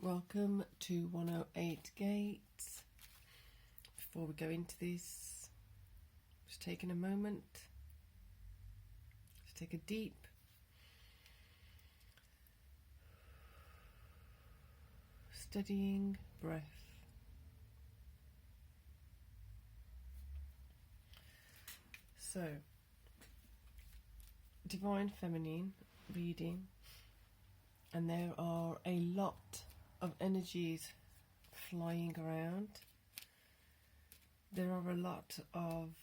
Welcome to 108 Gates. Before we go into this, just taking a moment, just take a deep steadying breath. So, Divine Feminine reading, and there are a lot of energies flying around. There are a lot of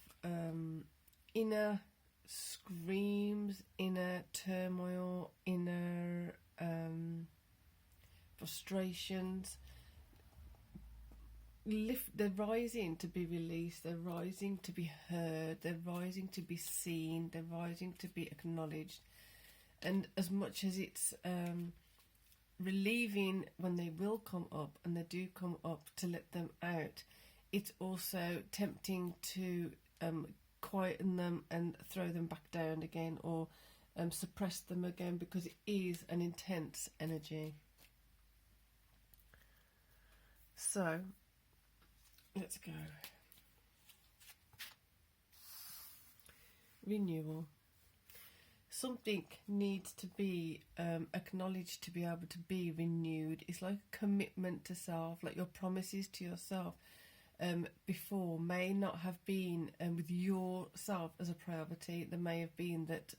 inner screams, inner turmoil, inner frustrations. They're rising to be released, they're rising to be heard, they're rising to be seen, they're rising to be acknowledged. And as much as it's relieving when they will come up, and they do come up, to let them out, it's also tempting to quieten them and throw them back down again, or suppress them again, because it is an intense energy. So let's go. Renewal. Something needs to be acknowledged to be able to be renewed. It's like a commitment to self, like your promises to yourself before may not have been with yourself as a priority. There may have been that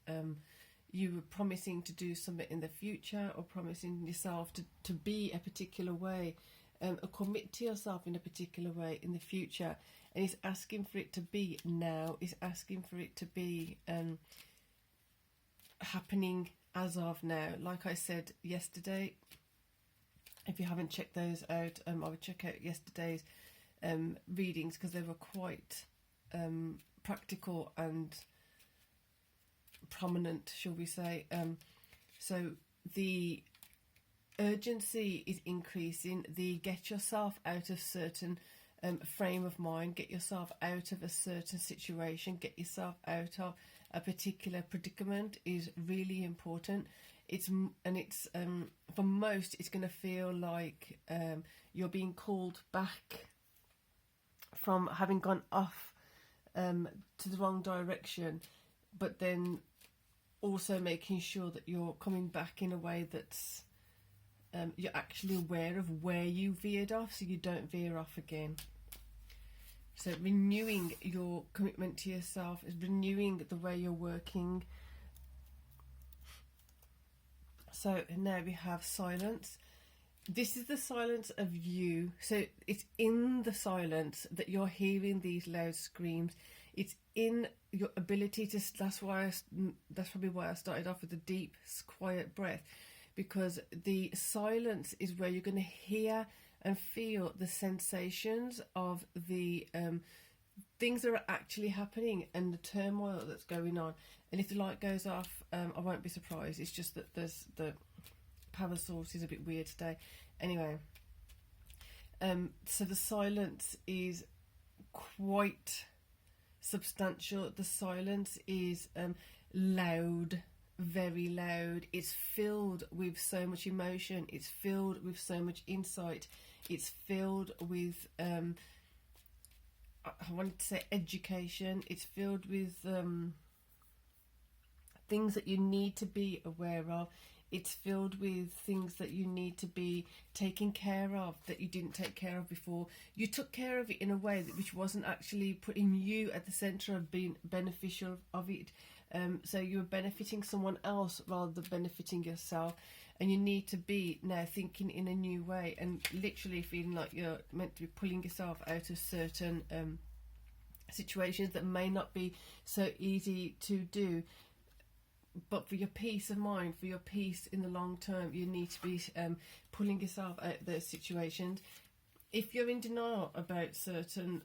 you were promising to do something in the future, or promising yourself to be a particular way, or commit to yourself in a particular way in the future. And it's asking for it to be now. It's asking for it to be happening as of now. Like I said yesterday, if you haven't checked those out, I would check out yesterday's readings, because they were quite practical and prominent, shall we say. So the urgency is increasing. The get yourself out of certain frame of mind, get yourself out of a certain situation, get yourself out of a particular predicament is really important. It's for most, it's going to feel like you're being called back from having gone off to the wrong direction, but then also making sure that you're coming back in a way that's you're actually aware of where you veered off, so you don't veer off again. So renewing your commitment to yourself is renewing the way you're working. So now we have silence. This is the silence of you. So it's in the silence that you're hearing these loud screams. It's in your ability to. That's probably why I started off with a deep, quiet breath, because the silence is where you're going to hear and feel the sensations of the things that are actually happening and the turmoil that's going on. And if the light goes off, I won't be surprised. It's just that there's the power source is a bit weird today. Anyway, so the silence is quite substantial. The silence is loud, very loud. It's filled with so much emotion. It's filled with so much insight. It's filled with I wanted to say education. It's filled with things that you need to be aware of. It's filled with things that you need to be taking care of that you didn't take care of before. You took care of it in a way that which wasn't actually putting you at the centre of being beneficial of it. So you're benefiting someone else rather than benefiting yourself. And you need to be now thinking in a new way, and literally feeling like you're meant to be pulling yourself out of certain situations that may not be so easy to do. But for your peace of mind, for your peace in the long term, you need to be pulling yourself out of those situations. If you're in denial about certain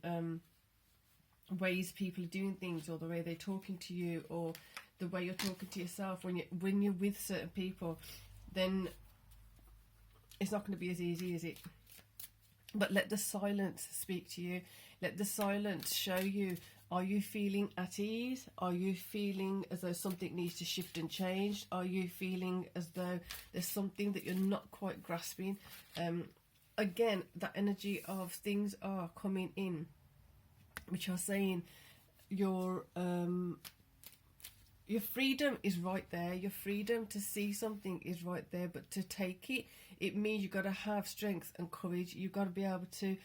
ways people are doing things, or the way they're talking to you, or the way you're talking to yourself when you're with certain people, then it's not going to be as easy, is it? But let the silence speak to you. Let the silence show you, are you feeling at ease? Are you feeling as though something needs to shift and change? Are you feeling as though there's something that you're not quite grasping? Again, that energy of things are coming in, which are saying your freedom is right there. Your freedom to see something is right there, but to take it, it means you've got to have strength and courage. You've got to be able to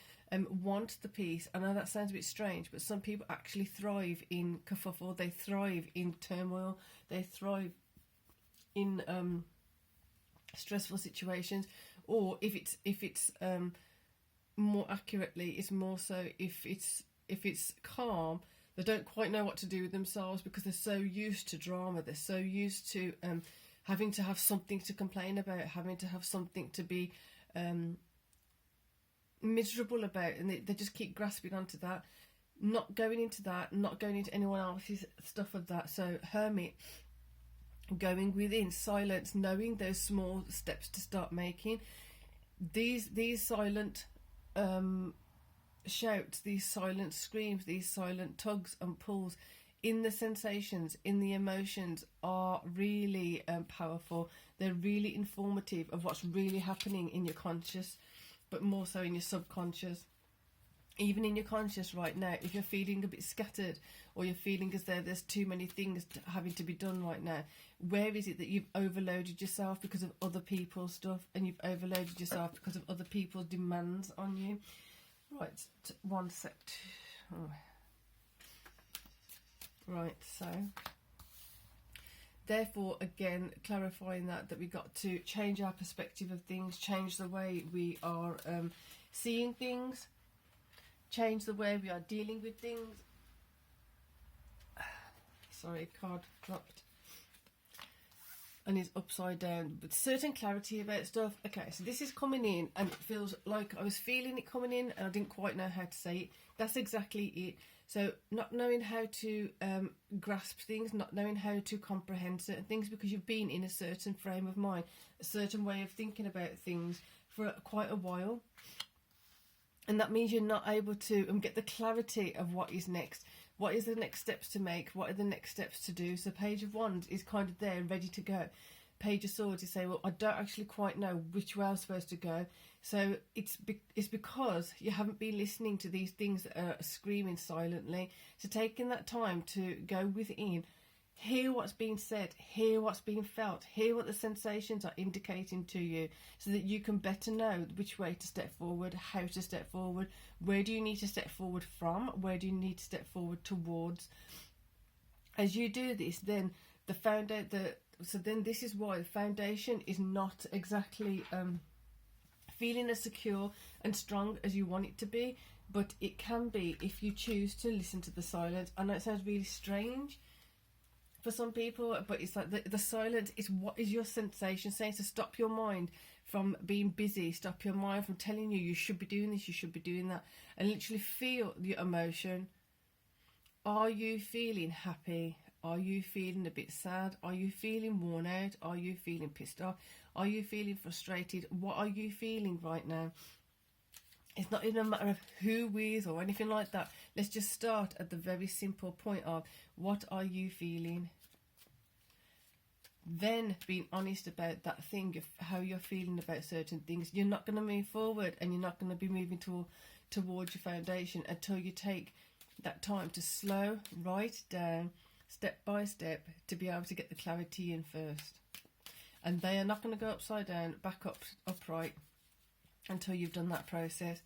want the peace. I know that sounds a bit strange, but some people actually thrive in kerfuffle. They thrive in turmoil. They thrive in stressful situations. Or if it's more accurately, it's more so if it's calm, they don't quite know what to do with themselves because they're so used to drama. They're so used to having to have something to complain about, having to have something to be miserable about, and they just keep grasping onto that, not going into that, not going into anyone else's stuff of that. So hermit, going within, silence, knowing those small steps to start making. These silent shouts, these silent screams, these silent tugs and pulls in the sensations, in the emotions are really powerful. They're really informative of what's really happening in your conscious, but more so in your subconscious. Even in your conscious right now, if you're feeling a bit scattered, or you're feeling as though there's too many things having to be done right now, where is it that you've overloaded yourself because of other people's stuff, and you've overloaded yourself because of other people's demands on you? Right, one sec. Oh. Right, so therefore, again, clarifying that we got to change our perspective of things, change the way we are seeing things, change the way we are dealing with things. Sorry, card dropped and is upside down, but certain clarity about stuff. Okay, so this is coming in and it feels like I was feeling it coming in and I didn't quite know how to say it. That's exactly it. So not knowing how to grasp things, not knowing how to comprehend certain things because you've been in a certain frame of mind, a certain way of thinking about things for quite a while. And that means you're not able to get the clarity of what is next. What is the next steps to make? What are the next steps to do? So Page of Wands is kind of there, ready to go. Page of Swords is saying, well, I don't actually quite know which way I'm supposed to go. So it's because you haven't been listening to these things that are screaming silently. So taking that time to go within, hear what's being said, hear what's being felt, hear what the sensations are indicating to you, so that you can better know which way to step forward, how to step forward, where do you need to step forward from, where do you need to step forward towards. As you do this, then then this is why the foundation is not exactly feeling as secure and strong as you want it to be, but it can be if you choose to listen to the silence. I know it sounds really strange for some people, but it's like the silence is what is your sensation saying. So stop your mind from being busy, stop your mind from telling you should be doing this, you should be doing that, and literally feel your emotion. Are you feeling happy? Are you feeling a bit sad? Are you feeling worn out? Are you feeling pissed off? Are you feeling frustrated? What are you feeling right now? It's not even a matter of who with or anything like that. Let's just start at the very simple point of what are you feeling? Then being honest about that thing, how you're feeling about certain things. You're not going to move forward and you're not going to be moving towards your foundation until you take that time to slow right down, step by step, to be able to get the clarity in first. And they are not going to go upside down, back up, upright, until you've done that process.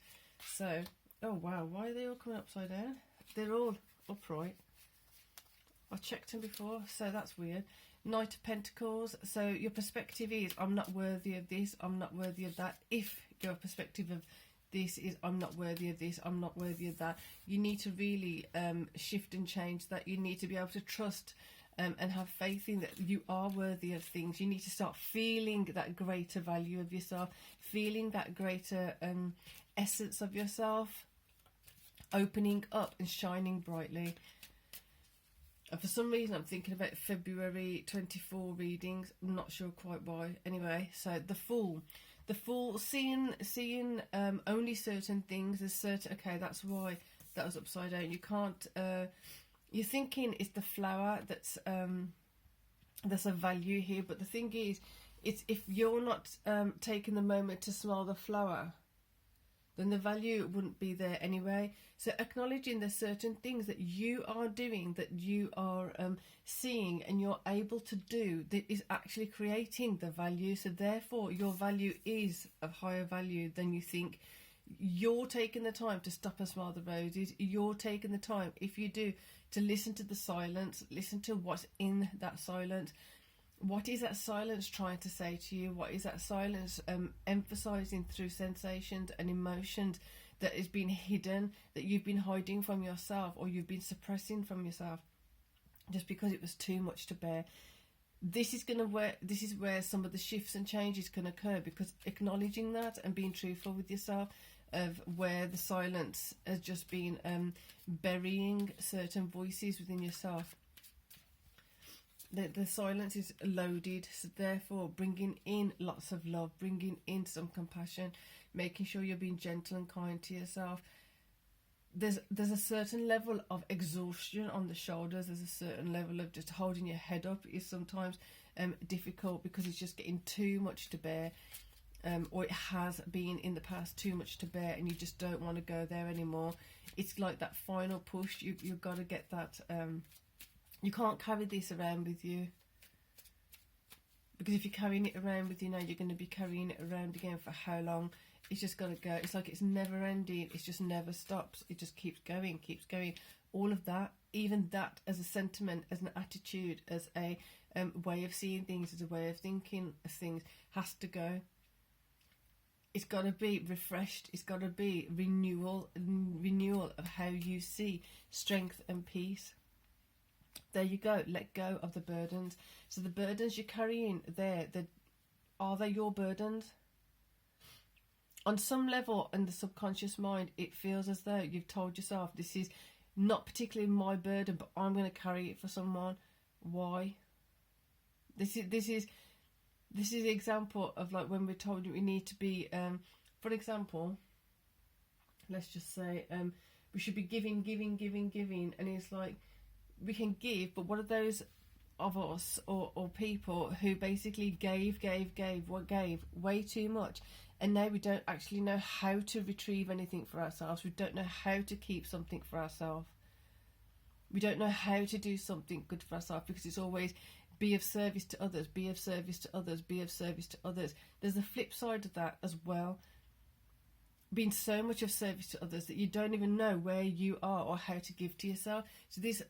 So, oh wow, why are they all coming upside down? They're all upright. I checked them before, so that's weird. Knight of Pentacles. So your perspective is, I'm not worthy of this, I'm not worthy of that. If your perspective of this is, I'm not worthy of this, I'm not worthy of that, you need to really shift and change that. You need to be able to trust and have faith in that you are worthy of things. You need to start feeling that greater value of yourself, feeling that greater essence of yourself, opening up and shining brightly. And for some reason I'm thinking about February 24 readings. I'm not sure quite why. Anyway, so the Fool. the full seeing only certain things as certain. Okay, that's why that was upside down. You can't. You're thinking it's the flower that's a value here, but the thing is, it's if you're not taking the moment to smell the flower, then the value wouldn't be there anyway. So acknowledging there's certain things that you are doing, that you are seeing and you're able to do, that is actually creating the value. So therefore your value is of higher value than you think. You're taking the time to stop and smell the roses. You're taking the time, if you do, to listen to the silence, listen to what's in that silence. What is that silence trying to say to you? What is that silence emphasizing through sensations and emotions that has been hidden, that you've been hiding from yourself, or you've been suppressing from yourself just because it was too much to bear? This is where some of the shifts and changes can occur, because acknowledging that and being truthful with yourself of where the silence has just been burying certain voices within yourself. The silence is loaded, so therefore bringing in lots of love, bringing in some compassion, making sure you're being gentle and kind to yourself. There's a certain level of exhaustion on the shoulders. There's a certain level of just holding your head up is sometimes difficult, because it's just getting too much to bear, or it has been in the past too much to bear, and you just don't want to go there anymore. It's like that final push. You've got to get that. You can't carry this around with you, because if you're carrying it around with you now, you're going to be carrying it around again for how long? It's just got to go. It's like it's never ending. It just never stops. It just keeps going, keeps going. All of that, even that as a sentiment, as an attitude, as a way of seeing things, as a way of thinking of things, has to go. It's got to be refreshed. It's got to be renewal of how you see strength and peace. There you go. Let go of the burdens. So the burdens you're carrying there, are they your burdens? On some level in the subconscious mind, it feels as though you've told yourself, this is not particularly my burden, but I'm going to carry it for someone. Why? This is the example of like when we're told we need to be, for example, let's just say we should be giving, and it's like, we can give, but what are those of us or people who basically gave way too much, and now we don't actually know how to retrieve anything for ourselves. We don't know how to keep something for ourselves. We don't know how to do something good for ourselves, because it's always be of service to others, be of service to others, be of service to others. There's a flip side of that as well. Being so much of service to others that you don't even know where you are or how to give to yourself. So this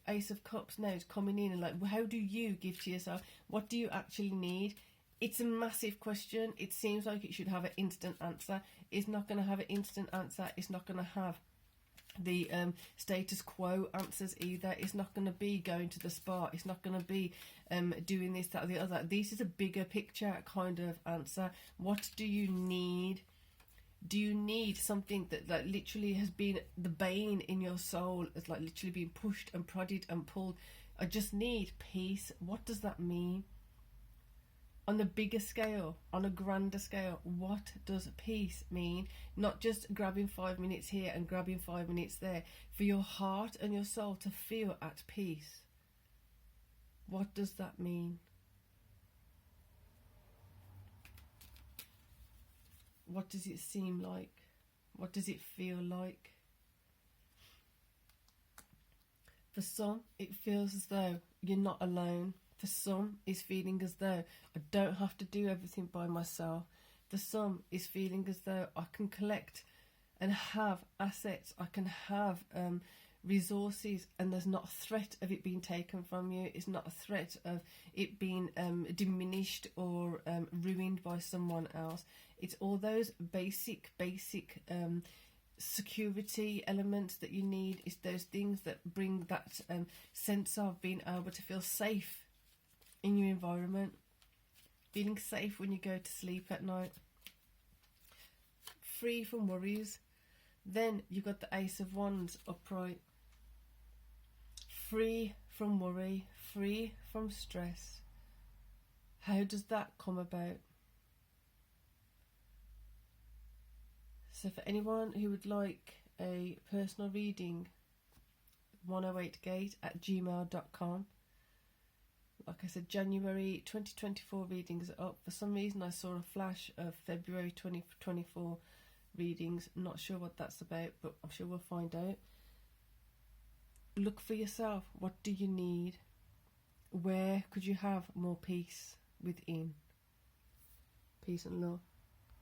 Ace of Cups now is coming in and like, well, how do you give to yourself? What do you actually need? It's a massive question. It seems like it should have an instant answer. It's not going to have an instant answer. It's not going to have the status quo answers either. It's not going to be going to the spa. It's not going to be doing this, that, or the other. This is a bigger picture kind of answer. What do you need? Do you need something that like literally has been the bane in your soul, has like literally been pushed and prodded and pulled? I just need peace. What does that mean? On a bigger scale, on a grander scale, what does peace mean? Not just grabbing 5 minutes here and grabbing 5 minutes there. For your heart and your soul to feel at peace. What does that mean? What does it seem like? What does it feel like? For some, it feels as though you're not alone. For some, it's feeling as though I don't have to do everything by myself. For some, it's feeling as though I can collect and have assets. I can have resources, and there's not a threat of it being taken from you. It's not a threat of it being diminished or ruined by someone else. It's all those basic security elements that you need. It's those things that bring that sense of being able to feel safe in your environment, feeling safe when you go to sleep at night, free from worries. Then you've got the Ace of Wands upright, free from worry, free from stress. How does that come about? So for anyone who would like a personal reading, 108gate@gmail.com. Like I said, January 2024 readings are up. For some reason I saw a flash of February 2024 readings. Not sure what that's about, but I'm sure we'll find out. Look for yourself. What do you need? Where could you have more peace within? Peace and love.